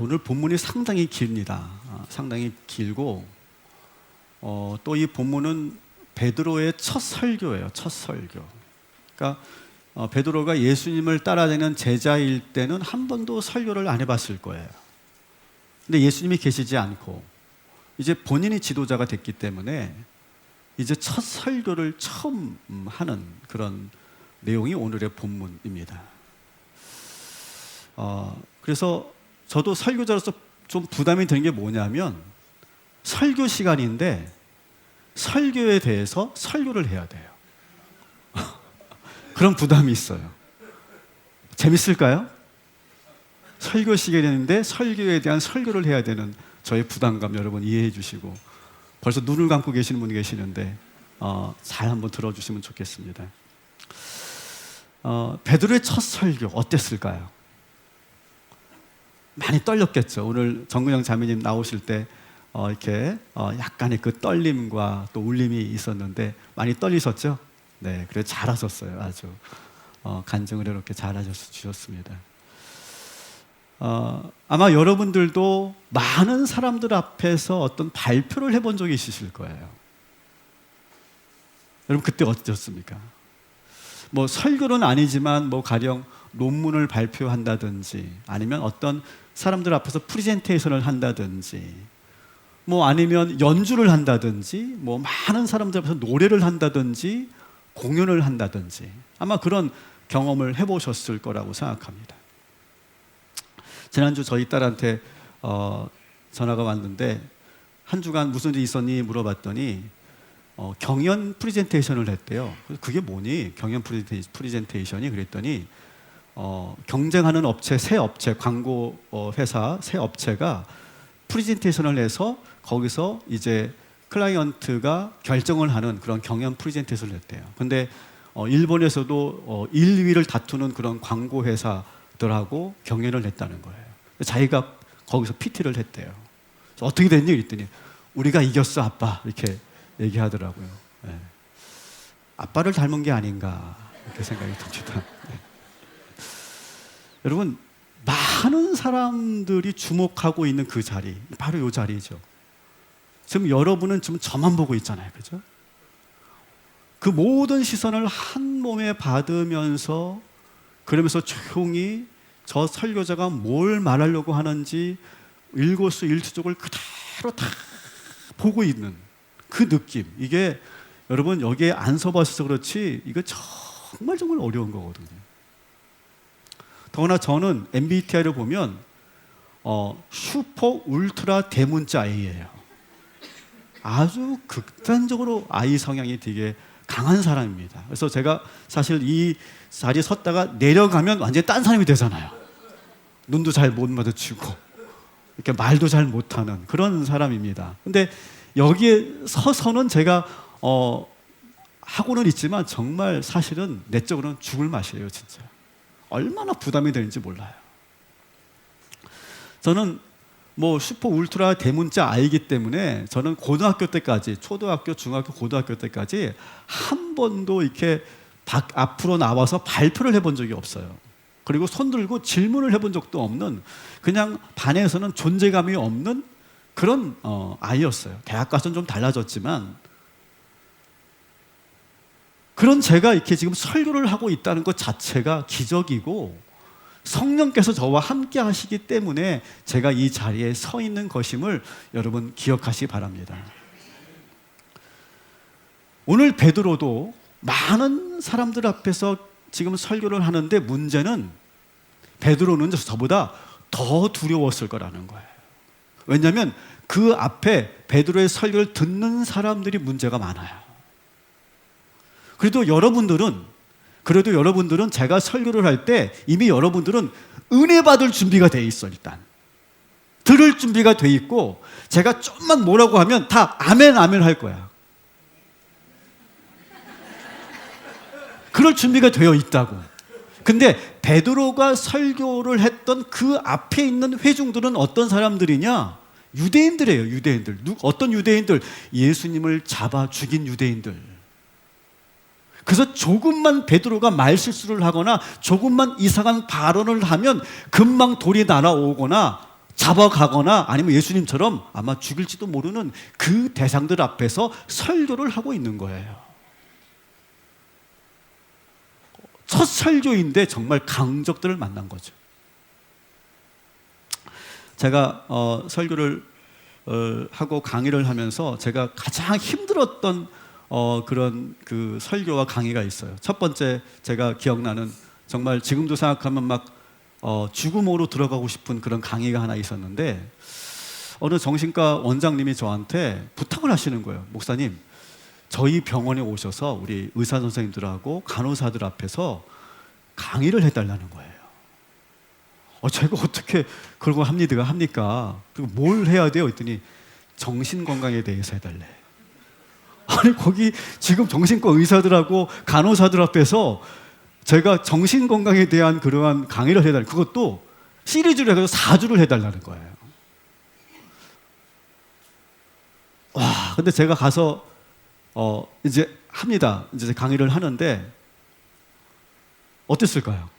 오늘 본문이 상당히 깁니다. 상당히 길고 또 이 본문은 베드로의 첫 설교예요. 첫 설교. 그러니까 베드로가 예수님을 따라다니는 제자일 때는 한 번도 설교를 안 해봤을 거예요. 근데 예수님이 계시지 않고 이제 본인이 지도자가 됐기 때문에 이제 첫 설교를 처음 하는 그런 내용이 오늘의 본문입니다. 그래서 저도 설교자로서 좀 부담이 되는 게 뭐냐면 설교 시간인데 설교에 대해서 설교를 해야 돼요. 그런 부담이 있어요. 재밌을까요? 설교 시간인데 설교에 대한 설교를 해야 되는 저의 부담감 여러분 이해해 주시고, 벌써 눈을 감고 계시는 분이 계시는데 잘 한번 들어주시면 좋겠습니다. 베드로의 첫 설교 어땠을까요? 많이 떨렸겠죠. 오늘 정근영 자매님 나오실 때 이렇게 약간의 그 떨림과 또 울림이 있었는데 많이 떨리셨죠? 네, 그래 잘하셨어요. 아주 간증을 이렇게 잘하셨습니다. 아마 여러분들도 많은 사람들 앞에서 어떤 발표를 해본 적이 있으실 거예요. 여러분 그때 어떠셨습니까? 뭐 설교는 아니지만 뭐 가령 논문을 발표한다든지 아니면 어떤 사람들 앞에서 프레젠테이션을 한다든지 뭐 아니면 연주를 한다든지 뭐 많은 사람들 앞에서 노래를 한다든지 공연을 한다든지 아마 그런 경험을 해보셨을 거라고 생각합니다. 지난주 저희 딸한테 전화가 왔는데 한 주간 무슨 일 있었니 물어봤더니 경연 프레젠테이션을 했대요. 그게 뭐니? 경연 프레젠테이션이 그랬더니 경쟁하는 업체, 새 업체, 광고 회사 새 업체가 프레젠테이션을 해서 거기서 이제 클라이언트가 결정을 하는 그런 경연 프레젠테이션을 했대요. 근데 일본에서도 1, 2위를 다투는 그런 광고 회사들하고 경연을 했다는 거예요. 자기가 거기서 PT를 했대요. 어떻게 됐니? 그랬더니 우리가 이겼어 아빠 이렇게 얘기하더라고요. 네. 아빠를 닮은 게 아닌가 이렇게 생각이 듭니다. 네. 여러분 많은 사람들이 주목하고 있는 그 자리 바로 이 자리죠. 지금 여러분은 지금 저만 보고 있잖아요. 그죠? 그 모든 시선을 한 몸에 받으면서 그러면서 조용히 저 설교자가 뭘 말하려고 하는지 일거수일투족을 그대로 다 보고 있는 그 느낌, 이게 여러분 여기에 안 서봐서 그렇지 이거 정말 어려운 거거든요. 더구나 저는 MBTI를 보면 슈퍼 울트라 대문자 A예요. 아주 극단적으로 I 성향이 되게 강한 사람입니다. 그래서 제가 사실 이 자리에 섰다가 내려가면 완전히 딴 사람이 되잖아요. 눈도 잘 못 마주치고 이렇게 말도 잘 못하는 그런 사람입니다. 근데 여기에 서서는 제가 하고는 있지만 정말 사실은 내적으로는 죽을 맛이에요. 진짜 얼마나 부담이 되는지 몰라요. 저는 뭐 슈퍼 울트라 대문자 I이기 때문에 저는 고등학교 때까지 초등학교, 중학교, 고등학교 때까지 한 번도 이렇게 앞으로 나와서 발표를 해본 적이 없어요. 그리고 손 들고 질문을 해본 적도 없는, 그냥 반에서는 존재감이 없는 그런 아이였어요. 대학 가서는 좀 달라졌지만 그런 제가 이렇게 지금 설교를 하고 있다는 것 자체가 기적이고 성령께서 저와 함께 하시기 때문에 제가 이 자리에 서 있는 것임을 여러분 기억하시기 바랍니다. 오늘 베드로도 많은 사람들 앞에서 지금 설교를 하는데 문제는 베드로는 저보다 더 두려웠을 거라는 거예요. 왜냐하면 그 앞에 베드로의 설교를 듣는 사람들이 문제가 많아요. 그래도 여러분들은 제가 설교를 할 때 이미 여러분들은 은혜 받을 준비가 돼 있어. 일단 들을 준비가 돼 있고 제가 좀만 뭐라고 하면 다 아멘 아멘 할 거야. 그럴 준비가 되어 있다고. 근데 베드로가 설교를 했던 그 앞에 있는 회중들은 어떤 사람들이냐? 유대인들이에요. 유대인들. 어떤 유대인들? 예수님을 잡아 죽인 유대인들. 그래서 조금만 베드로가 말실수를 하거나 조금만 이상한 발언을 하면 금방 돌이 날아오거나 잡아가거나 아니면 예수님처럼 아마 죽일지도 모르는 그 대상들 앞에서 설교를 하고 있는 거예요. 첫 설교인데 정말 강적들을 만난 거죠. 제가 설교를 하고 강의를 하면서 제가 가장 힘들었던 그런 그 설교와 강의가 있어요. 첫 번째 제가 기억나는, 정말 지금도 생각하면 막 죽음으로 들어가고 싶은 그런 강의가 하나 있었는데, 어느 정신과 원장님이 저한테 부탁을 하시는 거예요. 목사님, 저희 병원에 오셔서 우리 의사 선생님들하고 간호사들 앞에서 강의를 해달라는 거예요. 제가 어떻게 그런 거 합니까? 그리고 뭘 해야 돼요? 했더니 정신건강에 대해서 해달래. 아니, 거기 지금 정신과 의사들하고 간호사들 앞에서 제가 정신건강에 대한 그러한 강의를 해달라는, 그것도 시리즈로 해서 4주를 해달라는 거예요. 와, 근데 제가 가서 이제 합니다. 이제 강의를 하는데 어땠을까요?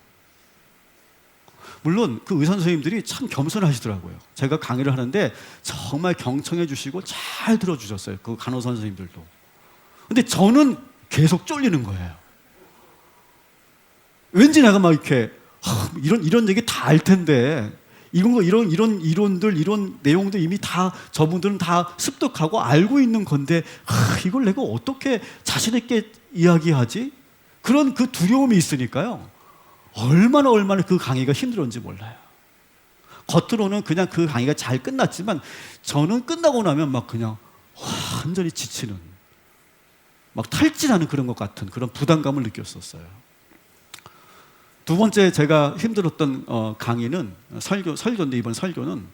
물론 그 의사 선생님들이 참 겸손하시더라고요. 제가 강의를 하는데 정말 경청해 주시고 잘 들어주셨어요. 그 간호사 선생님들도. 근데 저는 계속 쫄리는 거예요. 왠지 내가 막 이렇게 이런 얘기 다 알 텐데, 이런 이론들, 이런 내용들 이미 다 저분들은 다 습득하고 알고 있는 건데, 이걸 내가 어떻게 자신 있게 이야기하지? 그런 그 두려움이 있으니까요. 얼마나 그 강의가 힘들었는지 몰라요. 겉으로는 그냥 그 강의가 잘 끝났지만 저는 끝나고 나면 막 그냥 완전히 지치는, 막 탈진하는 그런 것 같은 그런 부담감을 느꼈었어요. 두 번째 제가 힘들었던 강의는 설교인데, 이번 설교는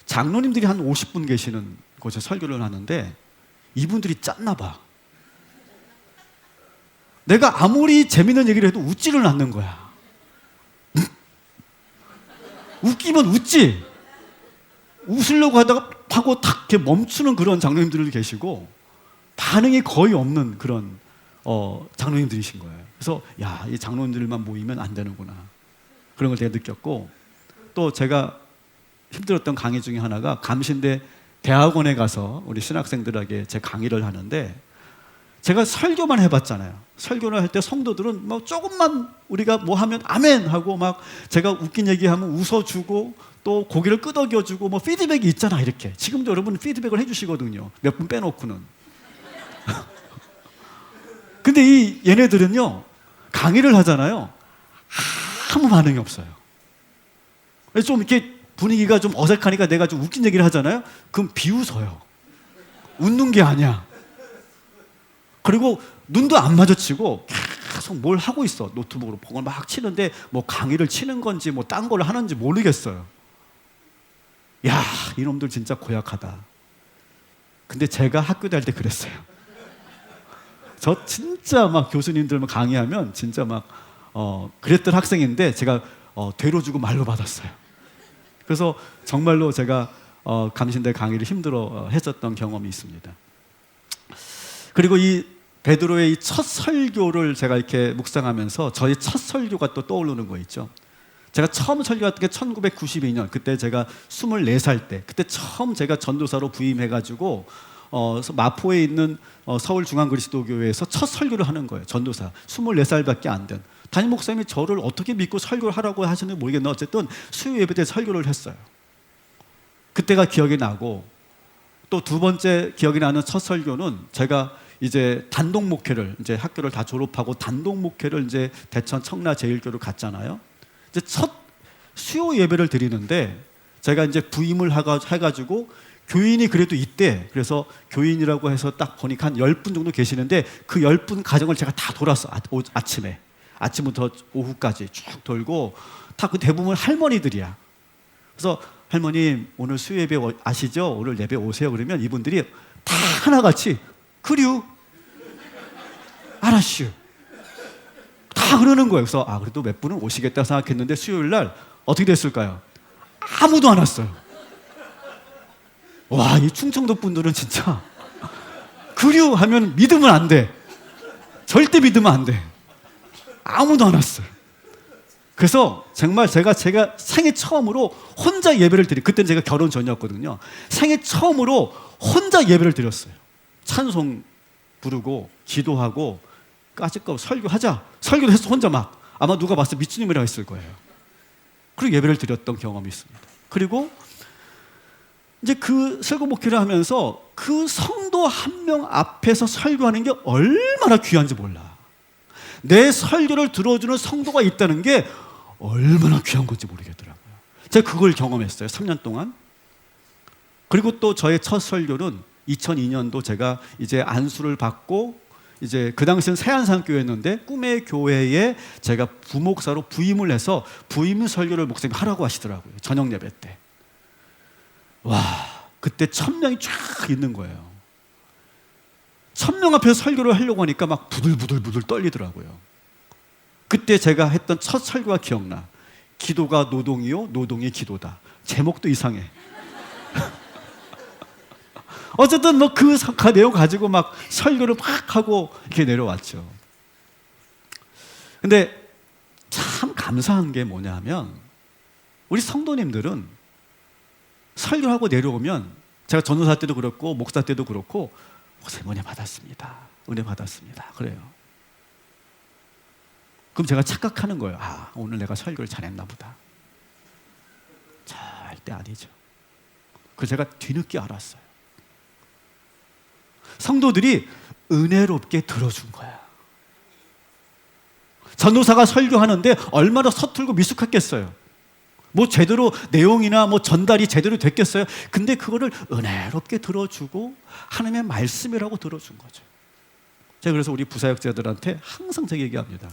장로님들이 한 50분 계시는 곳에 설교를 하는데 이분들이 짰나 봐. 내가 아무리 재밌는 얘기를 해도 웃지를 않는 거야. 웃기면 웃지. 웃으려고 하다가 하고 탁 이렇게 멈추는 그런 장로님들이 계시고 반응이 거의 없는 그런 장로님들이신 거예요. 그래서 이 장로님들만 모이면 안 되는구나, 그런 걸 제가 느꼈고, 또 제가 힘들었던 강의 중에 하나가 감신대 대학원에 가서 우리 신학생들에게 제 강의를 하는데, 제가 설교만 해봤잖아요. 설교를 할 때 성도들은 막 조금만 우리가 뭐 하면 아멘 하고, 막 제가 웃긴 얘기하면 웃어주고 또 고개를 끄덕여주고 뭐 피드백이 있잖아, 이렇게. 지금도 여러분 피드백을 해주시거든요, 몇 분 빼놓고는. 근데 얘네들은요, 강의를 하잖아요, 아무 반응이 없어요. 그래서 좀 이렇게 분위기가 좀 어색하니까 내가 좀 웃긴 얘기를 하잖아요, 그럼 비웃어요. 웃는 게 아니야. 그리고 눈도 안 마주치고 계속 뭘 하고 있어. 노트북으로 봉을 막 치는데 뭐 강의를 치는 건지 뭐 딴 걸 하는지 모르겠어요. 이놈들 진짜 고약하다. 근데 제가 학교 다닐 때 그랬어요. 저 진짜 막 교수님들 강의하면 진짜 막 그랬던 학생인데, 제가 되로 주고 말로 받았어요. 그래서 정말로 제가 감신대 강의를 힘들어 했었던 경험이 있습니다. 그리고 이 베드로의 이 첫 설교를 제가 이렇게 묵상하면서 저의 첫 설교가 또 떠오르는 거 있죠. 제가 처음 설교했던 게 1992년, 그때 제가 24살 때, 그때 처음 제가 전도사로 부임해가지고 마포에 있는 서울중앙그리스도교회에서 첫 설교를 하는 거예요. 전도사 24살밖에 안 된 담임 목사님이 저를 어떻게 믿고 설교를 하라고 하시는지 모르겠는데 어쨌든 수요 예배 때 설교를 했어요. 그때가 기억이 나고, 또 두 번째 기억이 나는 첫 설교는 제가 이제 단독 목회를, 이제 학교를 다 졸업하고 단독 목회를 이제 대천 청라제일교로 갔잖아요. 이제 첫 수요 예배를 드리는데 제가 이제 부임을 해가지고 교인이 그래도 있대. 그래서 교인이라고 해서 딱 보니까 한 10분 정도 계시는데 그 10분 가정을 제가 다 돌았어. 아침부터 오후까지 쭉 돌고, 다 그 대부분 할머니들이야. 그래서 할머님 오늘 수요 예배 아시죠? 오늘 예배 오세요. 그러면 이분들이 다 하나같이 그래요, 알았슈, 다 그러는 거예요. 그래서 그래도 몇 분은 오시겠다 생각했는데 수요일 날 어떻게 됐을까요? 아무도 안 왔어요. 와, 이 충청도 분들은 진짜 그래요 하면 믿으면 안 돼. 절대 믿으면 안 돼. 아무도 안 왔어요. 그래서 정말 제가 생애 처음으로 혼자 예배를 그때는 제가 결혼 전이었거든요. 생애 처음으로 혼자 예배를 드렸어요. 찬송 부르고 기도하고 까짓거 설교하자. 설교도 해서 혼자 막 아마 누가 봤을 때 미친놈이라고 했을 거예요. 그리고 예배를 드렸던 경험이 있습니다. 그리고 이제 그 설교 목회를 하면서 그 성도 한 명 앞에서 설교하는 게 얼마나 귀한지 몰라. 내 설교를 들어주는 성도가 있다는 게 얼마나 귀한 건지 모르겠더라고요. 제가 그걸 경험했어요. 3년 동안. 그리고 또 저의 첫 설교는 2002년도 제가 이제 안수를 받고 이제 그 당시엔 새안산교회였는데 꿈의 교회에 제가 부목사로 부임을 해서 부임 설교를 목사님 하라고 하시더라고요. 저녁 예배 때. 와, 그때 1000명이 쫙 있는 거예요. 1000명 앞에서 설교를 하려고 하니까 막 부들부들 떨리더라고요. 그때 제가 했던 첫 설교가 기억나. 기도가 노동이요, 노동이 기도다. 제목도 이상해. 어쨌든 뭐 그 내용 가지고 막 설교를 막 하고 이렇게 내려왔죠. 근데 참 감사한 게 뭐냐면 우리 성도님들은 설교하고 내려오면 제가 전도사 때도 그렇고 목사 때도 그렇고 목사님 은혜 받았습니다. 은혜 받았습니다. 그래요. 그럼 제가 착각하는 거예요. 아, 오늘 내가 설교를 잘했나 보다. 절대 아니죠. 그래서 제가 뒤늦게 알았어요. 성도들이 은혜롭게 들어준 거야. 전도사가 설교하는데 얼마나 서툴고 미숙했겠어요. 뭐 제대로 내용이나 뭐 전달이 제대로 됐겠어요. 근데 그거를 은혜롭게 들어주고 하나님의 말씀이라고 들어준 거죠. 제가 그래서 우리 부사역자들한테 항상 제가 얘기합니다.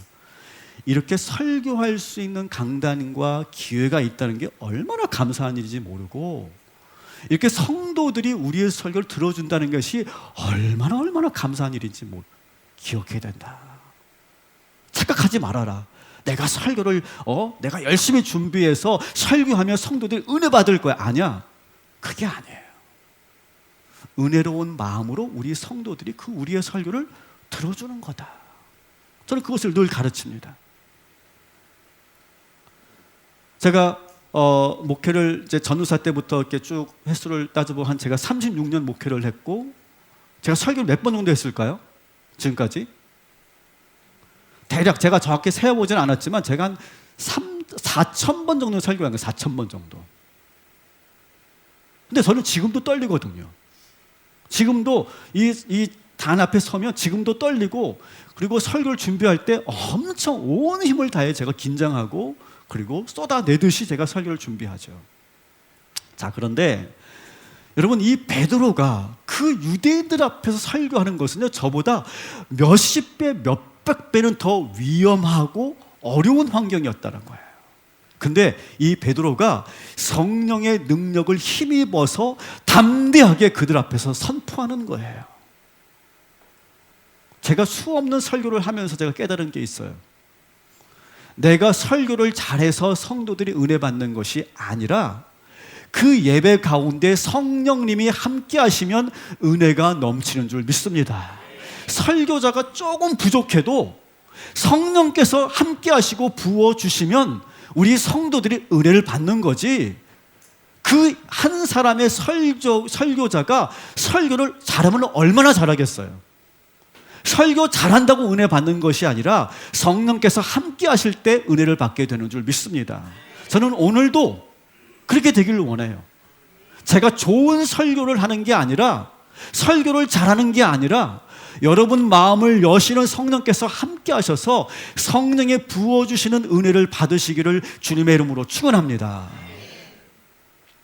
이렇게 설교할 수 있는 강단과 기회가 있다는 게 얼마나 감사한 일인지 모르고 이렇게 성도들이 우리의 설교를 들어준다는 것이 얼마나 감사한 일인지 기억해야 된다. 착각하지 말아라. 내가 설교를 내가 열심히 준비해서 설교하면 성도들이 은혜 받을 거야. 아니야. 그게 아니에요. 은혜로운 마음으로 우리 성도들이 그 우리의 설교를 들어주는 거다. 저는 그것을 늘 가르칩니다. 제가 목회를 이제 전우사 때부터 이렇게 쭉 횟수를 따져보면 제가 36년 목회를 했고 제가 설교를 몇 번 정도 했을까요? 지금까지? 대략 제가 정확히 세어보지는 않았지만 제가 한 4,000번 정도 설교한 거예요. 4,000번 정도. 근데 저는 지금도 떨리거든요. 지금도 이 단 앞에 서면 지금도 떨리고 그리고 설교를 준비할 때 엄청 온 힘을 다해 제가 긴장하고 그리고 쏟아내듯이 제가 설교를 준비하죠. 자, 그런데 여러분 이 베드로가 그 유대인들 앞에서 설교하는 것은요 저보다 몇십 배, 몇백 배는 더 위험하고 어려운 환경이었다는 거예요. 근데 이 베드로가 성령의 능력을 힘입어서 담대하게 그들 앞에서 선포하는 거예요. 제가 수없는 설교를 하면서 제가 깨달은 게 있어요. 내가 설교를 잘해서 성도들이 은혜 받는 것이 아니라 그 예배 가운데 성령님이 함께 하시면 은혜가 넘치는 줄 믿습니다. 설교자가 조금 부족해도 성령께서 함께 하시고 부어주시면 우리 성도들이 은혜를 받는 거지 그 한 사람의 설교자가 설교를 잘하면 얼마나 잘하겠어요. 설교 잘한다고 은혜 받는 것이 아니라 성령께서 함께 하실 때 은혜를 받게 되는 줄 믿습니다. 저는 오늘도 그렇게 되기를 원해요. 제가 좋은 설교를 하는 게 아니라 설교를 잘하는 게 아니라 여러분 마음을 여시는 성령께서 함께 하셔서 성령의 부어주시는 은혜를 받으시기를 주님의 이름으로 축원합니다.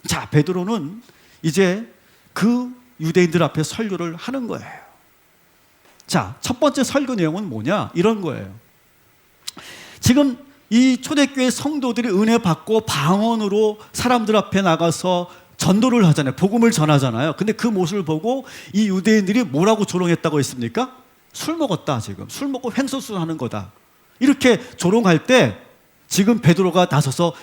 자, 베드로는 이제 그 유대인들 앞에 설교를 하는 거예요. 자, 첫 번째 설교 내용은 뭐냐? 이런 거예요. 지금 이 초대교회 성도들이 은혜 받고 방언으로 사람들 앞에 나가서 전도를 하잖아요. 복음을 전하잖아요. 근데 그 모습을 보고 이 유대인들이 뭐라고 조롱했다고 했습니까? 술 먹었다 지금. 술 먹고 횡설수설하는 거다. 이렇게 조롱할 때 지금 베드로가 나서서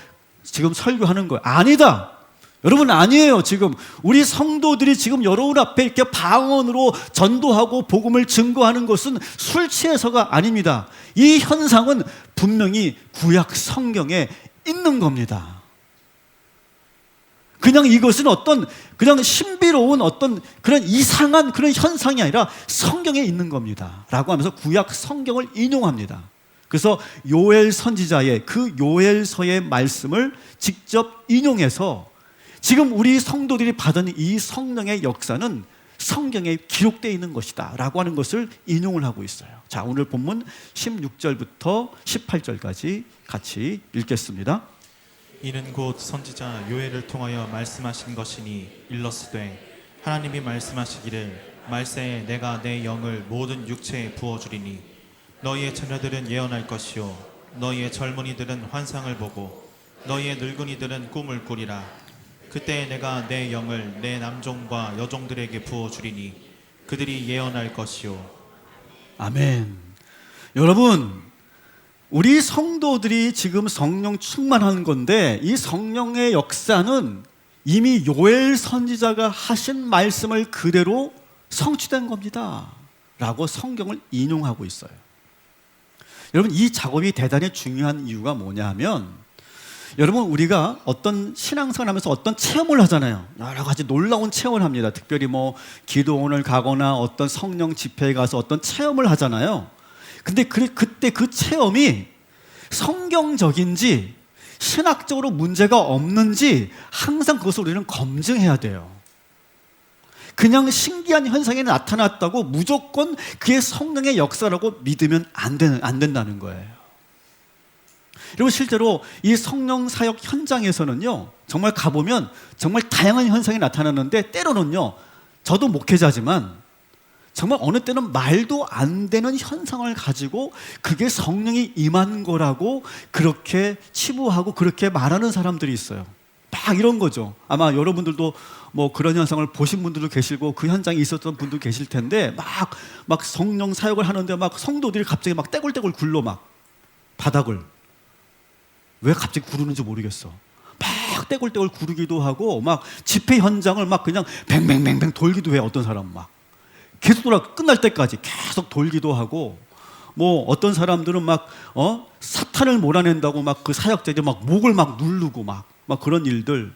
지금 설교하는 거예요. 아니다. 여러분 아니에요. 지금 우리 성도들이 지금 여러분 앞에 이렇게 방언으로 전도하고 복음을 증거하는 것은 술 취해서가 아닙니다. 이 현상은 분명히 구약 성경에 있는 겁니다. 그냥 이것은 어떤 그냥 신비로운 어떤 그런 이상한 그런 현상이 아니라 성경에 있는 겁니다. 라고 하면서 구약 성경을 인용합니다. 그래서 요엘 선지자의 그 요엘서의 말씀을 직접 인용해서 지금 우리 성도들이 받은 이 성령의 역사는 성경에 기록되어 있는 것이다 라고 하는 것을 인용을 하고 있어요. 자, 오늘 본문 16절부터 18절까지 같이 읽겠습니다. 이는 곧 선지자 요엘을 통하여 말씀하신 것이니 일러스되 하나님이 말씀하시기를 말세에 내가 내 영을 모든 육체에 부어주리니 너희의 자녀들은 예언할 것이요 너희의 젊은이들은 환상을 보고 너희의 늙은이들은 꿈을 꾸리라. 그때 내가 내 영을 내 남종과 여종들에게 부어주리니 그들이 예언할 것이요. 아멘. 여러분, 우리 성도들이 지금 성령 충만한 건데 이 성령의 역사는 이미 요엘 선지자가 하신 말씀을 그대로 성취된 겁니다 라고 성경을 인용하고 있어요. 여러분, 이 작업이 대단히 중요한 이유가 뭐냐 하면, 여러분 우리가 어떤 신앙생활 하면서 어떤 체험을 하잖아요. 여러 가지 놀라운 체험을 합니다. 특별히 뭐 기도원을 가거나 어떤 성령 집회에 가서 어떤 체험을 하잖아요. 근데 그때 그 체험이 성경적인지 신학적으로 문제가 없는지 항상 그것을 우리는 검증해야 돼요. 그냥 신기한 현상이 나타났다고 무조건 그게 성령의 역사라고 믿으면 안 된다는 거예요. 그리고 실제로 이 성령 사역 현장에서는요, 정말 가보면 정말 다양한 현상이 나타나는데 때로는요, 저도 목회자지만 정말 어느 때는 말도 안 되는 현상을 가지고 그게 성령이 임한 거라고 그렇게 치부하고 그렇게 말하는 사람들이 있어요. 막 이런 거죠. 아마 여러분들도 뭐 그런 현상을 보신 분들도 계시고 그 현장에 있었던 분도 계실 텐데 막 성령 사역을 하는데 막 성도들이 갑자기 막 떼굴떼굴 굴러 막 바닥을 왜 갑자기 구르는지 모르겠어. 막 떼굴떼굴 구르기도 하고 막 집회 현장을 막 그냥 뱅뱅뱅뱅 돌기도 해. 어떤 사람은 막 계속 끝날 때까지 계속 돌기도 하고, 뭐 어떤 사람들은 막 사탄을 몰아낸다고 막 그 사역자들 막 목을 막 누르고 막 그런 일들,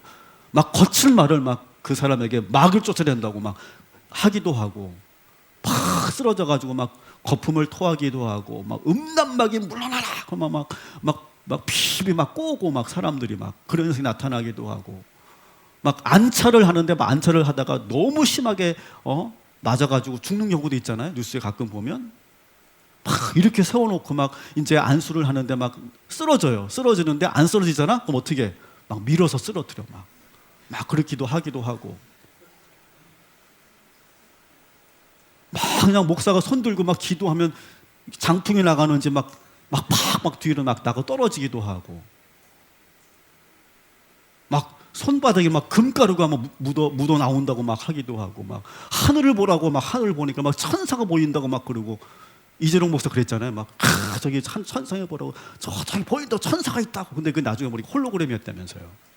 막 거칠 말을 막 그 사람에게 막을 쫓아낸다고 막 하기도 하고, 팍 쓰러져 가지고 막 거품을 토하기도 하고, 막 음란막이 물러나라 막 피비 막 꼬고 막 사람들이 막 그런 현상이 나타나기도 하고, 막 안차를 하는데 막 안차를 하다가 너무 심하게 맞아가지고 죽는 경우도 있잖아요. 뉴스에 가끔 보면 막 이렇게 세워놓고 막 이제 안수를 하는데 막 쓰러져요. 쓰러지는데 안 쓰러지잖아. 그럼 어떻게 해? 막 밀어서 쓰러뜨려 막 그렇기도 하기도 하고, 막 그냥 목사가 손 들고 막 기도하면 장풍이 나가는지 막 뒤로 막 나가 떨어지기도 하고, 막 손바닥에 막 금가루가 막 묻어 나온다고 막 하기도 하고, 막 하늘을 보라고 막 하늘 보니까 막 천사가 보인다고 막 그러고, 이재룡 목사 그랬잖아요. 막 저기 천사에 보라고 저기 보인다 천사가 있다고. 근데 그 나중에 보니까 홀로그램이었다면서요.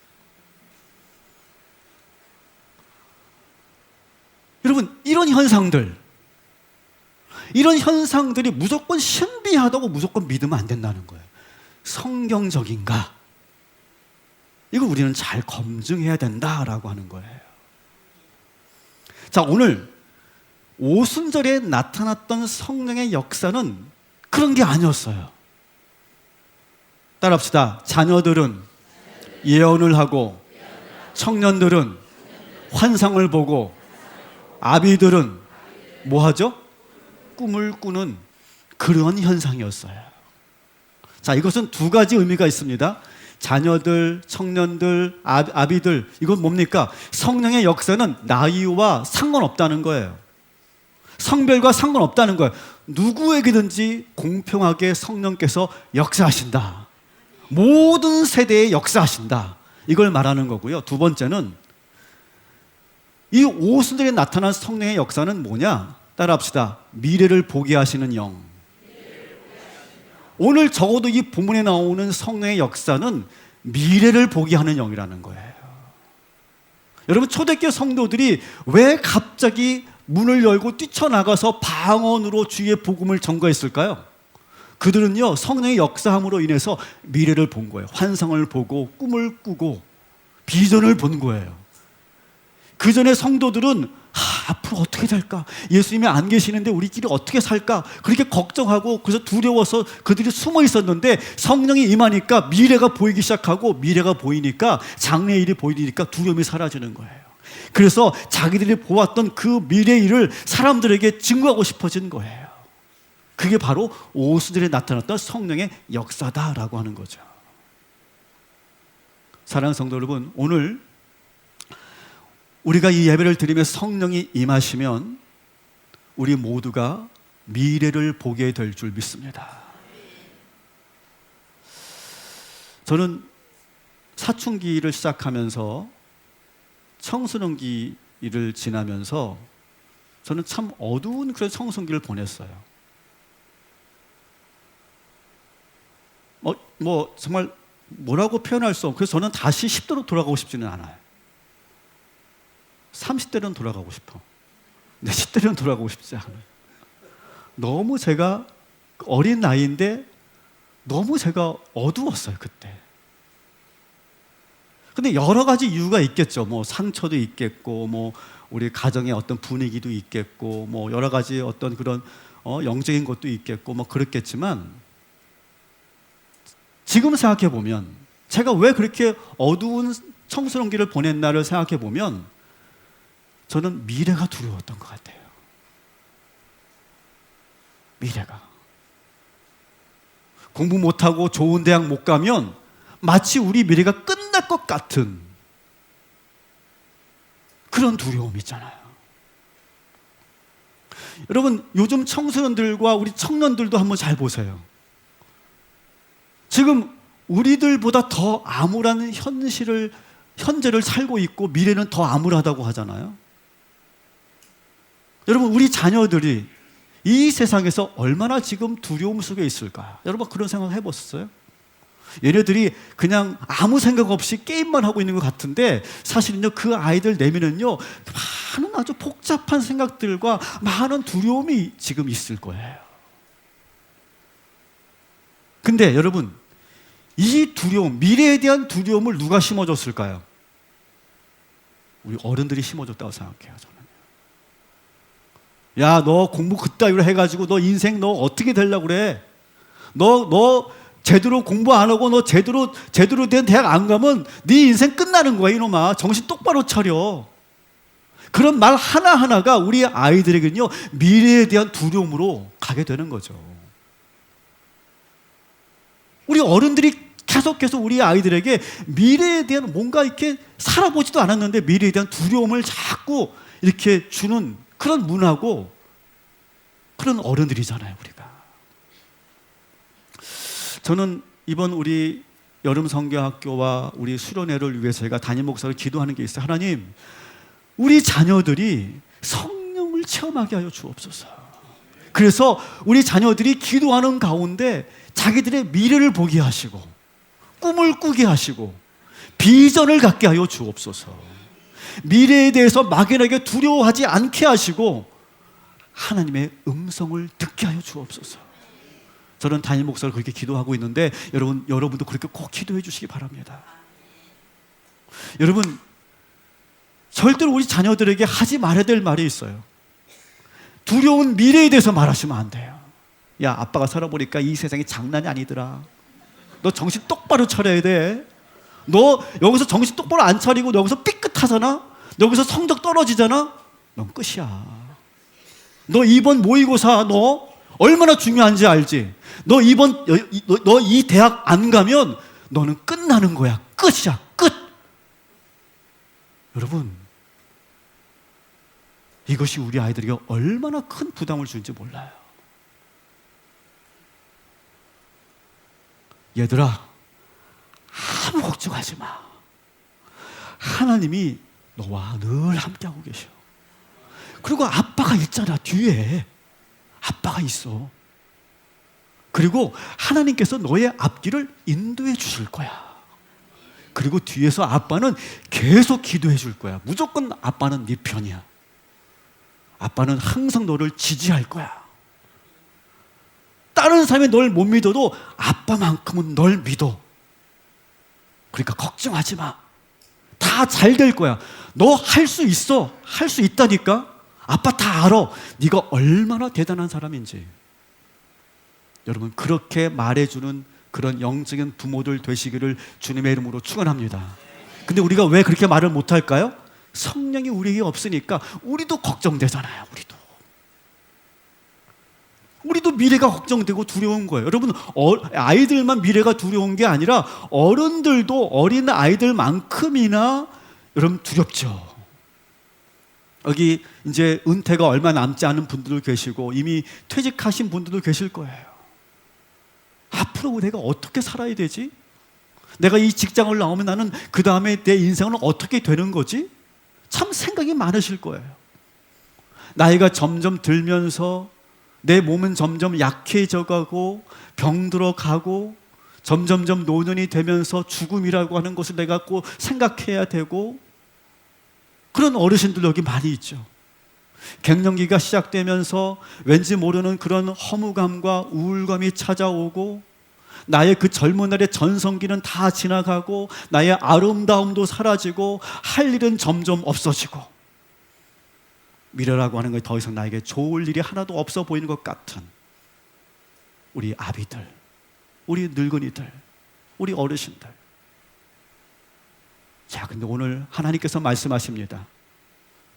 여러분, 이런 현상들이 무조건 신비하다고 무조건 믿으면 안 된다는 거예요. 성경적인가? 이거 우리는 잘 검증해야 된다라고 하는 거예요. 자, 오늘 오순절에 나타났던 성령의 역사는 그런 게 아니었어요. 따라합시다. 자녀들은 예언을 하고, 청년들은 환상을 보고, 아비들은 뭐 하죠? 꿈을 꾸는 그런 현상이었어요. 자, 이것은 두 가지 의미가 있습니다. 자녀들, 청년들, 아비들, 이건 뭡니까? 성령의 역사는 나이와 상관없다는 거예요. 성별과 상관없다는 거예요. 누구에게든지 공평하게 성령께서 역사하신다. 모든 세대에 역사하신다. 이걸 말하는 거고요. 두 번째는 이 오순절에 나타난 성령의 역사는 뭐냐? 따라합시다. 미래를 보게 하시는 영. 오늘 적어도 이 본문에 나오는 성령의 역사는 미래를 보게 하는 영이라는 거예요. 여러분, 초대교회 성도들이 왜 갑자기 문을 열고 뛰쳐나가서 방언으로 주의 복음을 전가했을까요? 그들은요, 성령의 역사함으로 인해서 미래를 본 거예요. 환상을 보고 꿈을 꾸고 비전을 본 거예요. 그 전에 성도들은 앞으로 어떻게 될까? 예수님이 안 계시는데 우리끼리 어떻게 살까? 그렇게 걱정하고 그래서 두려워서 그들이 숨어 있었는데 성령이 임하니까 미래가 보이기 시작하고 미래가 보이니까 장래의 일이 보이니까 두려움이 사라지는 거예요. 그래서 자기들이 보았던 그 미래의 일을 사람들에게 증거하고 싶어진 거예요. 그게 바로 오순절에 나타났던 성령의 역사다라고 하는 거죠. 사랑하는 성도 여러분, 오늘 우리가 이 예배를 드리면서 성령이 임하시면 우리 모두가 미래를 보게 될 줄 믿습니다. 저는 사춘기를 시작하면서 청소년기를 지나면서 저는 참 어두운 그런 청소년기를 보냈어요. 정말 뭐라고 표현할 수 없고, 그래서 저는 다시 10대로 돌아가고 싶지는 않아요. 30대는 돌아가고 싶어. 근데 10대는 돌아가고 싶지 않아요. 너무 제가 어린 나이인데 너무 제가 어두웠어요, 그때. 근데 여러 가지 이유가 있겠죠. 뭐 상처도 있겠고, 뭐 우리 가정의 어떤 분위기도 있겠고, 뭐 여러 가지 어떤 그런 영적인 것도 있겠고, 뭐 그렇겠지만 지금 생각해 보면 제가 왜 그렇게 어두운 청소년기를 보냈나를 생각해 보면 저는 미래가 두려웠던 것 같아요. 미래가. 공부 못하고 좋은 대학 못 가면 마치 우리 미래가 끝날 것 같은 그런 두려움이 있잖아요. 여러분, 요즘 청소년들과 우리 청년들도 한번 잘 보세요. 지금 우리들보다 더 암울한 현재를 살고 있고 미래는 더 암울하다고 하잖아요. 여러분, 우리 자녀들이 이 세상에서 얼마나 지금 두려움 속에 있을까? 여러분, 그런 생각 해보셨어요? 얘네들이 그냥 아무 생각 없이 게임만 하고 있는 것 같은데 사실은요, 그 아이들 내면은요, 많은 아주 복잡한 생각들과 많은 두려움이 지금 있을 거예요. 근데 여러분, 이 두려움, 미래에 대한 두려움을 누가 심어줬을까요? 우리 어른들이 심어줬다고 생각해요, 저는. 야, 너 공부 그따위로 해가지고 너 인생 너 어떻게 되려고 그래? 너 제대로 공부 안 하고 너 제대로 된 대학 안 가면 네 인생 끝나는 거야, 이놈아. 정신 똑바로 차려. 그런 말 하나하나가 우리 아이들에게는요, 미래에 대한 두려움으로 가게 되는 거죠. 우리 어른들이 계속해서 우리 아이들에게 미래에 대한 뭔가 이렇게 살아보지도 않았는데 미래에 대한 두려움을 자꾸 이렇게 주는 그런 문화고 그런 어른들이잖아요, 우리가. 저는 이번 우리 여름 성경학교와 우리 수련회를 위해서 제가 담임 목사로 기도하는 게 있어요. 하나님, 우리 자녀들이 성령을 체험하게 하여 주옵소서. 그래서 우리 자녀들이 기도하는 가운데 자기들의 미래를 보게 하시고 꿈을 꾸게 하시고 비전을 갖게 하여 주옵소서. 미래에 대해서 막연하게 두려워하지 않게 하시고 하나님의 음성을 듣게 하여 주옵소서. 저는 담임 목사를 그렇게 기도하고 있는데 여러분도 그렇게 꼭 기도해 주시기 바랍니다. 여러분, 절대로 우리 자녀들에게 하지 말아야 될 말이 있어요. 두려운 미래에 대해서 말하시면 안 돼요. 야, 아빠가 살아보니까 이 세상이 장난이 아니더라. 너 정신 똑바로 차려야 돼. 너 여기서 정신 똑바로 안 차리고 너 여기서 삐끗하잖아. 너 여기서 성적 떨어지잖아. 넌 끝이야. 너 이번 모의고사 너 얼마나 중요한지 알지? 너 이 대학 안 가면 너는 끝나는 거야. 끝이야. 끝. 여러분, 이것이 우리 아이들에게 얼마나 큰 부담을 주는지 몰라요. 얘들아, 아무 걱정하지 마. 하나님이 너와 늘 함께하고 계셔. 그리고 아빠가 있잖아, 뒤에. 아빠가 있어. 그리고 하나님께서 너의 앞길을 인도해 주실 거야. 그리고 뒤에서 아빠는 계속 기도해 줄 거야. 무조건 아빠는 네 편이야. 아빠는 항상 너를 지지할 거야. 다른 사람이 널 못 믿어도 아빠만큼은 널 믿어. 그러니까 걱정하지 마. 다 잘 될 거야. 너 할 수 있어. 할 수 있다니까. 아빠 다 알아. 네가 얼마나 대단한 사람인지. 여러분, 그렇게 말해주는 그런 영적인 부모들 되시기를 주님의 이름으로 축원합니다. 근데 우리가 왜 그렇게 말을 못할까요? 성령이 우리에게 없으니까 우리도 걱정되잖아요. 우리도 미래가 걱정되고 두려운 거예요. 여러분, 아이들만 미래가 두려운 게 아니라 어른들도 어린 아이들만큼이나 여러분 두렵죠. 여기 이제 은퇴가 얼마 남지 않은 분들도 계시고 이미 퇴직하신 분들도 계실 거예요. 앞으로 내가 어떻게 살아야 되지? 내가 이 직장을 나오면 나는 그 다음에 내 인생은 어떻게 되는 거지? 참 생각이 많으실 거예요. 나이가 점점 들면서 내 몸은 점점 약해져 가고 병들어 가고 점점점 노년이 되면서 죽음이라고 하는 것을 내가 꼭 생각해야 되고, 그런 어르신들 여기 많이 있죠. 갱년기가 시작되면서 왠지 모르는 그런 허무감과 우울감이 찾아오고, 나의 그 젊은 날의 전성기는 다 지나가고 나의 아름다움도 사라지고 할 일은 점점 없어지고 미래라고 하는 것이 더 이상 나에게 좋을 일이 하나도 없어 보이는 것 같은 우리 아비들, 우리 늙은이들, 우리 어르신들. 자, 근데 오늘 하나님께서 말씀하십니다.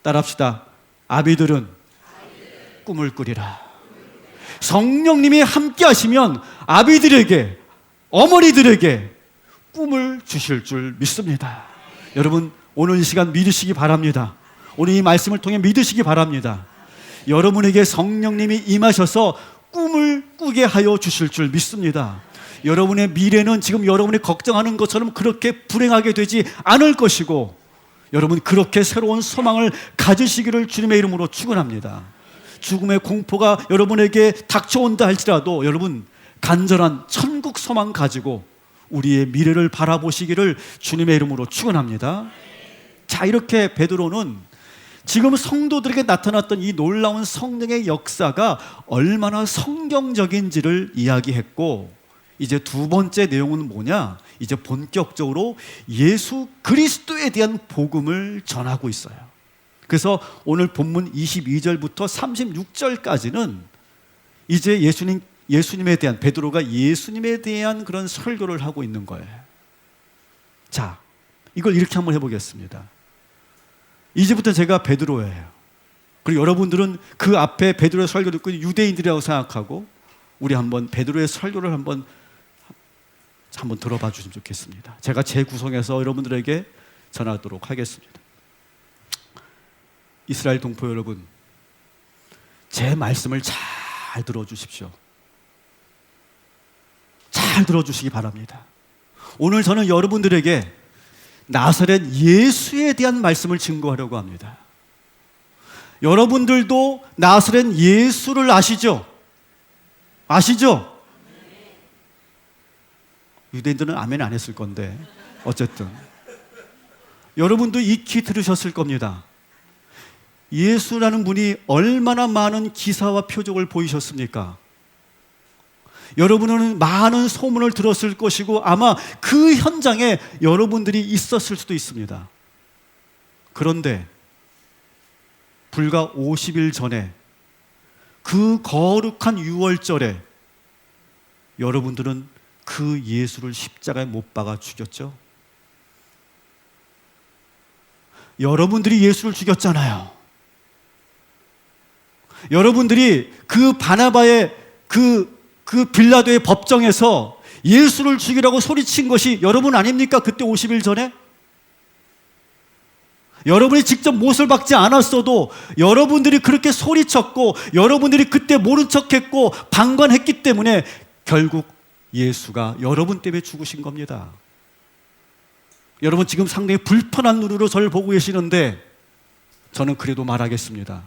따라합시다. 아비들은 꿈을 꾸리라. 성령님이 함께 하시면 아비들에게, 어머니들에게 꿈을 주실 줄 믿습니다. 여러분, 오늘 이 시간 믿으시기 바랍니다. 오늘 이 말씀을 통해 믿으시기 바랍니다. 여러분에게 성령님이 임하셔서 꿈을 꾸게 하여 주실 줄 믿습니다. 여러분의 미래는 지금 여러분이 걱정하는 것처럼 그렇게 불행하게 되지 않을 것이고, 여러분 그렇게 새로운 소망을 가지시기를 주님의 이름으로 축원합니다. 죽음의 공포가 여러분에게 닥쳐온다 할지라도 여러분 간절한 천국 소망 가지고 우리의 미래를 바라보시기를 주님의 이름으로 축원합니다. 자, 이렇게 베드로는 지금 성도들에게 나타났던 이 놀라운 성령의 역사가 얼마나 성경적인지를 이야기했고, 이제 두 번째 내용은 뭐냐? 이제 본격적으로 예수 그리스도에 대한 복음을 전하고 있어요. 그래서 오늘 본문 22절부터 36절까지는 이제 예수님에 대한, 베드로가 예수님에 대한 그런 설교를 하고 있는 거예요. 자, 이걸 이렇게 한번 해보겠습니다. 이제부터 제가 베드로예요. 그리고 여러분들은 그 앞에 베드로의 설교 듣고 유대인들이라고 생각하고 우리 한번 베드로의 설교를 한번 들어봐 주시면 좋겠습니다. 제가 재구성해서 여러분들에게 전하도록 하겠습니다. 이스라엘 동포 여러분, 제 말씀을 잘 들어주십시오. 잘 들어주시기 바랍니다. 오늘 저는 여러분들에게 나사렛 예수에 대한 말씀을 증거하려고 합니다. 여러분들도 나사렛 예수를 아시죠? 아시죠? 유대인들은 아멘 안 했을 건데 어쨌든 여러분도 익히 들으셨을 겁니다. 예수라는 분이 얼마나 많은 기사와 표적을 보이셨습니까? 여러분은 많은 소문을 들었을 것이고 아마 그 현장에 여러분들이 있었을 수도 있습니다. 그런데 불과 50일 전에 그 거룩한 6월절에 여러분들은 그 예수를 십자가에 못 박아 죽였죠? 여러분들이 예수를 죽였잖아요. 여러분들이 그 바나바의 그 빌라도의 법정에서 예수를 죽이라고 소리친 것이 여러분 아닙니까? 그때 50일 전에? 여러분이 직접 못을 박지 않았어도 여러분들이 그렇게 소리쳤고 여러분들이 그때 모른 척했고 방관했기 때문에 결국 예수가 여러분 때문에 죽으신 겁니다. 여러분 지금 상당히 불편한 눈으로 저를 보고 계시는데 저는 그래도 말하겠습니다.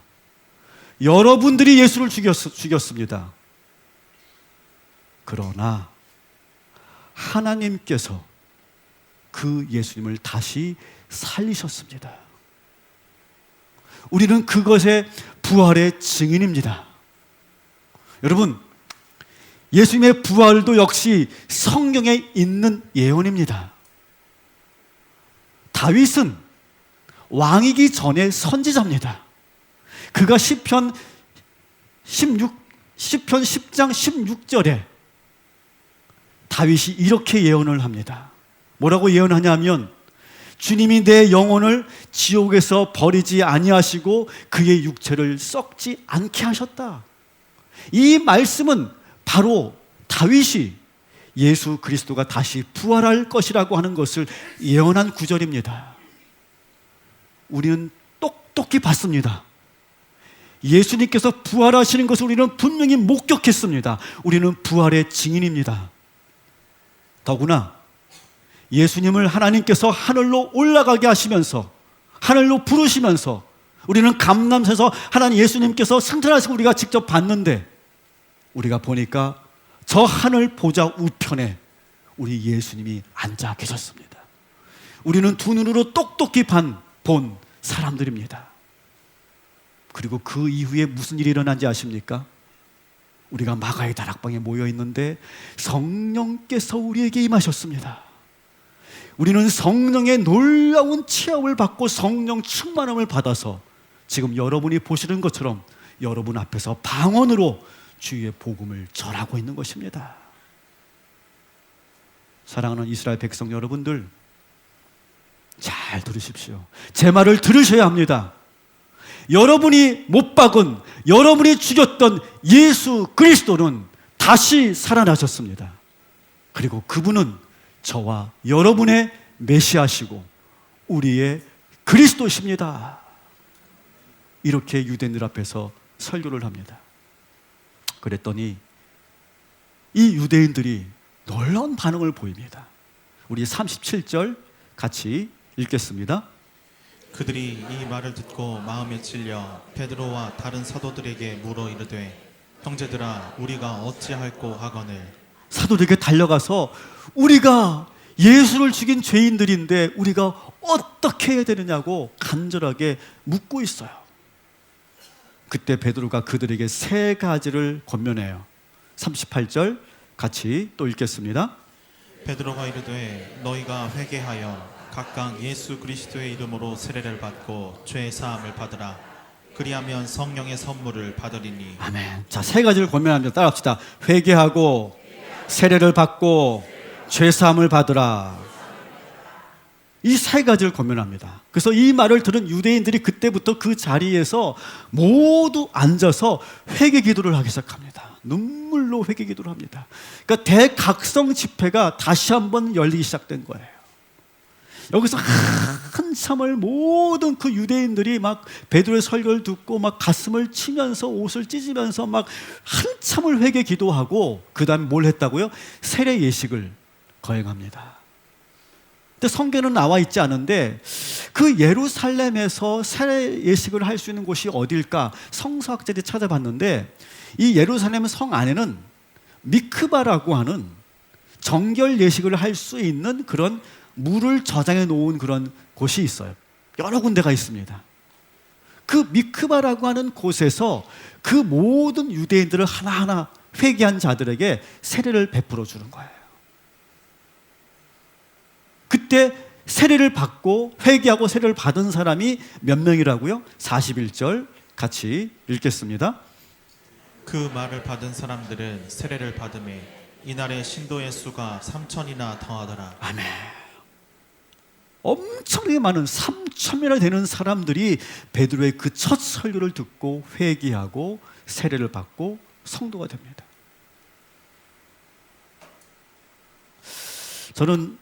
여러분들이 예수를 죽였습니다. 그러나 하나님께서 그 예수님을 다시 살리셨습니다. 우리는 그것의 부활의 증인입니다. 여러분, 예수님의 부활도 역시 성경에 있는 예언입니다. 다윗은 왕이기 전에 선지자입니다. 그가 시편 10장 16절에 다윗이 이렇게 예언을 합니다. 뭐라고 예언하냐면, 주님이 내 영혼을 지옥에서 버리지 아니하시고 그의 육체를 썩지 않게 하셨다. 이 말씀은 바로 다윗이 예수 그리스도가 다시 부활할 것이라고 하는 것을 예언한 구절입니다. 우리는 똑똑히 봤습니다. 예수님께서 부활하시는 것을 우리는 분명히 목격했습니다. 우리는 부활의 증인입니다. 더구나 예수님을 하나님께서 하늘로 올라가게 하시면서, 하늘로 부르시면서, 우리는 감람산에서 하나님 예수님께서 승천하시고 우리가 직접 봤는데, 우리가 보니까 저 하늘 보좌 우편에 우리 예수님이 앉아 계셨습니다. 우리는 두 눈으로 똑똑히 본 사람들입니다. 그리고 그 이후에 무슨 일이 일어난지 아십니까? 우리가 마가의 다락방에 모여 있는데 성령께서 우리에게 임하셨습니다. 우리는 성령의 놀라운 체험을 받고 성령 충만함을 받아서 지금 여러분이 보시는 것처럼 여러분 앞에서 방언으로 주의 복음을 전하고 있는 것입니다. 사랑하는 이스라엘 백성 여러분들, 잘 들으십시오. 제 말을 들으셔야 합니다. 여러분이 못 박은, 여러분이 죽였던 예수 그리스도는 다시 살아나셨습니다. 그리고 그분은 저와 여러분의 메시아시고 우리의 그리스도십니다. 이렇게 유대인들 앞에서 설교를 합니다. 그랬더니 이 유대인들이 놀라운 반응을 보입니다. 우리 37절 같이 읽겠습니다. 그들이 이 말을 듣고 마음에 찔려 베드로와 다른 사도들에게 물어 이르되, 형제들아, 우리가 어찌할꼬 하거늘. 사도들에게 달려가서 우리가 예수를 죽인 죄인들인데 우리가 어떻게 해야 되느냐고 간절하게 묻고 있어요. 그때 베드로가 그들에게 세 가지를 권면해요. 38절 같이 또 읽겠습니다. 베드로가 이르되, 너희가 회개하여 각각 예수 그리스도의 이름으로 세례를 받고 죄 사함을 받으라. 그리하면 성령의 선물을 받으리니. 아멘. 자, 세 가지를 권면합니다. 따라합시다. 회개하고 세례를 받고 죄 사함을 받으라. 이 세 가지를 권면합니다. 그래서 이 말을 들은 유대인들이 그때부터 그 자리에서 모두 앉아서 회개 기도를 하기 시작합니다. 눈물로 회개 기도를 합니다. 그러니까 대각성 집회가 다시 한번 열리기 시작된 거예요. 여기서 한참을 모든 그 유대인들이 막 베드로의 설교를 듣고 막 가슴을 치면서 옷을 찢으면서 막 한참을 회개 기도하고, 그 다음에 뭘 했다고요? 세례 예식을 거행합니다. 근데 성경에는 나와 있지 않은데 그 예루살렘에서 세례 예식을 할 수 있는 곳이 어딜까 성서학자들이 찾아봤는데, 이 예루살렘 성 안에는 미크바라고 하는 정결 예식을 할 수 있는 그런 물을 저장해 놓은 그런 곳이 있어요. 여러 군데가 있습니다. 그 미크바라고 하는 곳에서 그 모든 유대인들을 하나하나 회개한 자들에게 세례를 베풀어 주는 거예요. 그때 세례를 받고 회개하고 세례를 받은 사람이 몇 명이라고요? 41절 같이 읽겠습니다. 그 말을 받은 사람들은 세례를 받음에 이날의 신도의 수가 3,000이나 더하더라. 아멘. 엄청나게 많은 3,000명이나 되는 사람들이 베드로의 그 첫 설교를 듣고 회개하고 세례를 받고 성도가 됩니다. 저는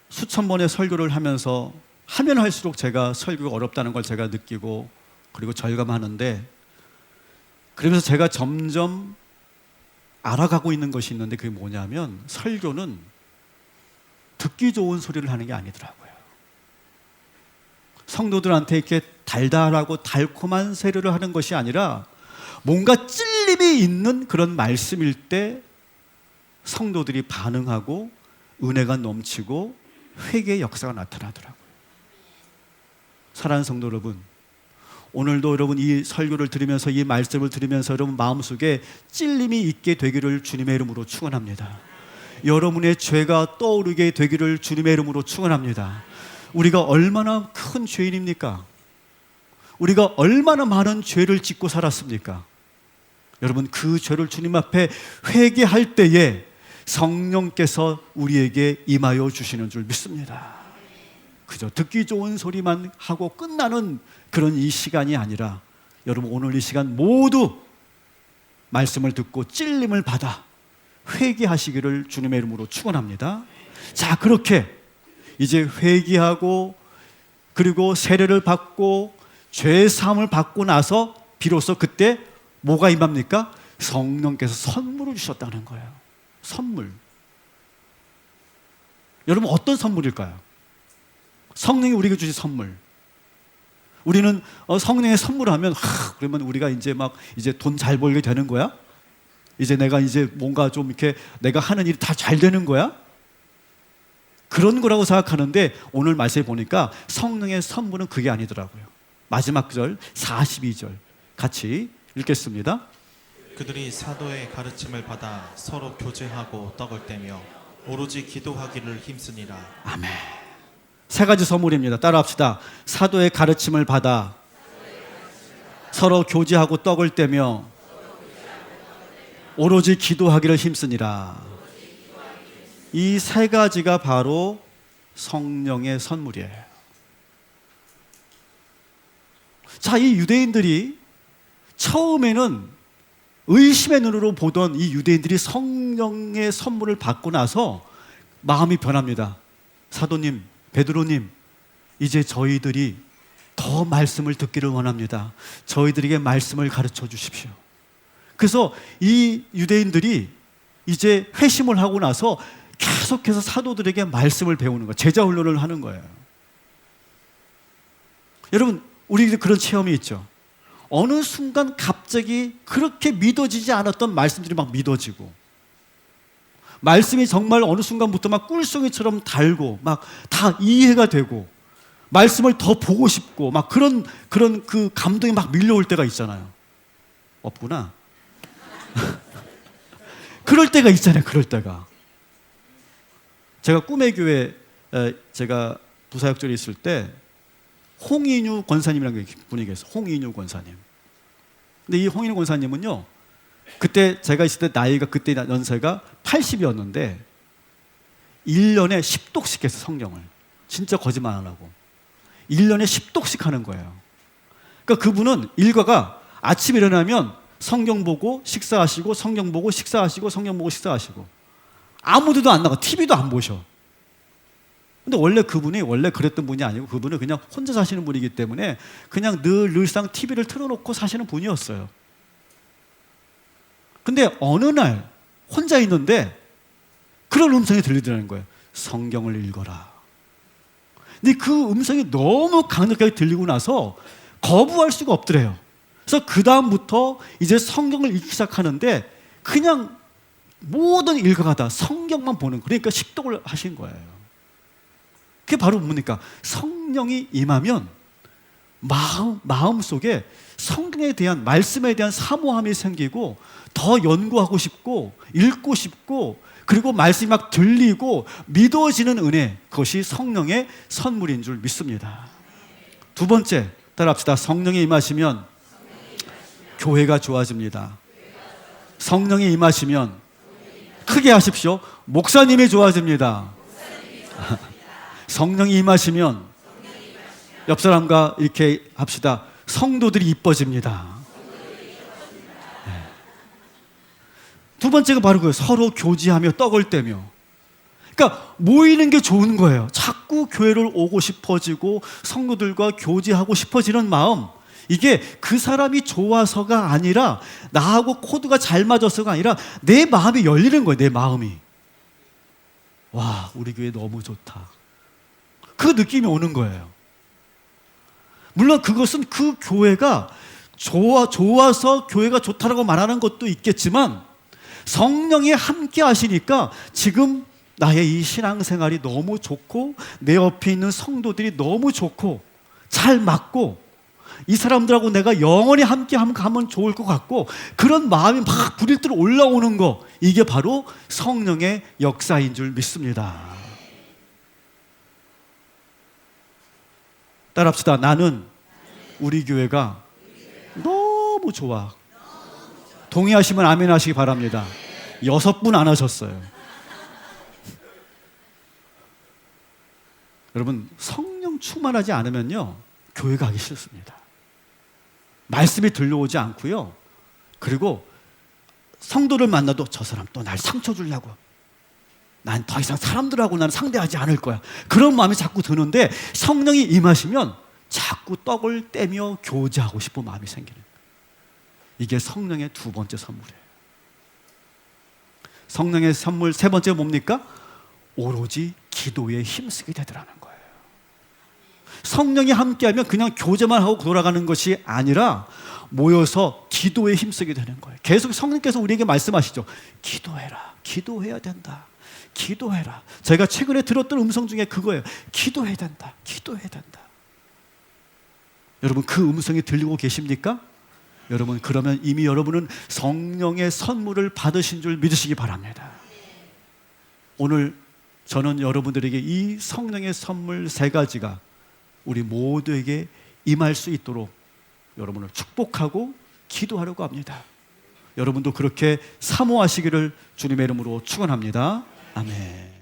수천 번의 설교를 하면서 하면 할수록 제가 설교가 어렵다는 걸 제가 느끼고 그리고 절감하는데, 그러면서 제가 점점 알아가고 있는 것이 있는데, 그게 뭐냐면 설교는 듣기 좋은 소리를 하는 게 아니더라고요. 성도들한테 이렇게 달달하고 달콤한 세례를 하는 것이 아니라 뭔가 찔림이 있는 그런 말씀일 때 성도들이 반응하고 은혜가 넘치고 회개의 역사가 나타나더라고요. 사랑하는 성도 여러분, 오늘도 여러분 이 설교를 들으면서 이 말씀을 들으면서 여러분 마음속에 찔림이 있게 되기를 주님의 이름으로 축원합니다. 여러분의 죄가 떠오르게 되기를 주님의 이름으로 축원합니다. 우리가 얼마나 큰 죄인입니까? 우리가 얼마나 많은 죄를 짓고 살았습니까? 여러분, 그 죄를 주님 앞에 회개할 때에 성령께서 우리에게 임하여 주시는 줄 믿습니다. 그저 듣기 좋은 소리만 하고 끝나는 그런 이 시간이 아니라 여러분 오늘 이 시간 모두 말씀을 듣고 찔림을 받아 회개하시기를 주님의 이름으로 축원합니다. 자, 그렇게 이제 회개하고 그리고 세례를 받고 죄 사함을 받고 나서 비로소 그때 뭐가 임합니까? 성령께서 선물을 주셨다는 거예요. 선물. 여러분 어떤 선물일까요? 성령이 우리에게 주신 선물. 우리는 성령의 선물하면 그러면 우리가 이제 막 이제 돈 잘 벌게 되는 거야? 이제 내가 이제 뭔가 좀 이렇게 내가 하는 일이 다 잘 되는 거야? 그런 거라고 생각하는데 오늘 말씀에 보니까 성령의 선물은 그게 아니더라고요. 마지막 절 42절 같이 읽겠습니다. 그들이 사도의 가르침을 받아 서로 교제하고 떡을 떼며 오로지 기도하기를 힘쓰니라. 아멘. 세 가지 선물입니다. 따라합시다. 사도의 가르침을 받아 서로 교제하고 떡을 떼며 오로지 기도하기를 힘쓰니라. 이 세 가지가 바로 성령의 선물이에요. 자, 이 유대인들이 처음에는 의심의 눈으로 보던 이 유대인들이 성령의 선물을 받고 나서 마음이 변합니다. 사도님, 베드로님, 이제 저희들이 더 말씀을 듣기를 원합니다. 저희들에게 말씀을 가르쳐 주십시오. 그래서 이 유대인들이 이제 회심을 하고 나서 계속해서 사도들에게 말씀을 배우는 거예요. 제자 훈련을 하는 거예요. 여러분, 우리에게 그런 체험이 있죠. 어느 순간 갑자기 그렇게 믿어지지 않았던 말씀들이 막 믿어지고, 말씀이 정말 어느 순간부터 막 꿀송이처럼 달고 막 다 이해가 되고 말씀을 더 보고 싶고 막 그런 그 감동이 막 밀려올 때가 있잖아요. 없구나. 그럴 때가 있잖아요. 그럴 때가. 제가 꿈의 교회 제가 부사역절에 있을 때 홍인유 권사님이라는 분이 계세요. 홍인유 권사님. 근데 이 홍인유 권사님은요, 그때 제가 있을 때 나이가 그때 연세가 80이었는데 1년에 10독씩 했어요. 성경을. 진짜 거짓말 안 하고 1년에 10독씩 하는 거예요. 그러니까 그분은 일과가 아침에 일어나면 성경 보고 식사하시고 성경 보고 식사하시고 성경 보고 식사하시고 아무데도 안 나가. TV도 안 보셔. 근데 원래 그분이 원래 그랬던 분이 아니고 그분은 그냥 혼자 사시는 분이기 때문에 그냥 늘상 TV를 틀어놓고 사시는 분이었어요. 근데 어느 날 혼자 있는데 그런 음성이 들리더라는 거예요. 성경을 읽어라. 근데 그 음성이 너무 강력하게 들리고 나서 거부할 수가 없더래요. 그래서 그 다음부터 이제 성경을 읽기 시작하는데 그냥 모든 일과가 다 성경만 보는, 그러니까 식독을 하신 거예요. 그게 바로 뭡니까? 성령이 임하면 마음속에 성경에 대한, 말씀에 대한 사모함이 생기고 더 연구하고 싶고 읽고 싶고 그리고 말씀이 막 들리고 믿어지는 은혜, 그것이 성령의 선물인 줄 믿습니다. 두 번째, 따라합시다. 성령이 임하시면 교회가 좋아집니다. 성령이 임하시면 크게 하십시오. 목사님이 좋아집니다. 성령이 임하시면 옆 사람과 이렇게 합시다. 성도들이 이뻐집니다. 네. 두 번째가 바로 그 서로 교제하며 떡을 떼며. 그러니까 모이는 게 좋은 거예요. 자꾸 교회를 오고 싶어지고 성도들과 교제하고 싶어지는 마음, 이게 그 사람이 좋아서가 아니라 나하고 코드가 잘 맞아서가 아니라 내 마음이 열리는 거예요. 내 마음이. 와, 우리 교회 너무 좋다. 그 느낌이 오는 거예요. 물론 그것은 그 교회가 좋아서 교회가 좋다라고 말하는 것도 있겠지만 성령이 함께 하시니까 지금 나의 이 신앙생활이 너무 좋고 내 옆에 있는 성도들이 너무 좋고 잘 맞고 이 사람들하고 내가 영원히 함께 하면 좋을 것 같고 그런 마음이 막 부릴대로 올라오는 거, 이게 바로 성령의 역사인 줄 믿습니다. 따라합시다. 나는 우리 교회가 너무 좋아. 동의하시면 아멘 하시기 바랍니다. 6분 안 하셨어요. 여러분, 성령 충만하지 않으면요, 교회 가기 싫습니다. 말씀이 들려오지 않고요. 그리고 성도를 만나도 저 사람 또 날 상처 주려고, 난 더 이상 사람들하고 나는 상대하지 않을 거야, 그런 마음이 자꾸 드는데 성령이 임하시면 자꾸 떡을 떼며 교제하고 싶은 마음이 생기는 거예요. 이게 성령의 두 번째 선물이에요. 성령의 선물 세 번째 뭡니까? 오로지 기도에 힘쓰게 되더라는 거예요. 성령이 함께하면 그냥 교제만 하고 돌아가는 것이 아니라 모여서 기도에 힘쓰게 되는 거예요. 계속 성령께서 우리에게 말씀하시죠. 기도해라. 기도해야 된다. 기도해라. 제가 최근에 들었던 음성 중에 그거예요. 기도해야 된다. 기도해야 된다. 여러분, 그 음성이 들리고 계십니까? 여러분, 그러면 이미 여러분은 성령의 선물을 받으신 줄 믿으시기 바랍니다. 오늘 저는 여러분들에게 이 성령의 선물 세 가지가 우리 모두에게 임할 수 있도록 여러분을 축복하고 기도하려고 합니다. 여러분도 그렇게 사모하시기를 주님의 이름으로 축원합니다. 아멘.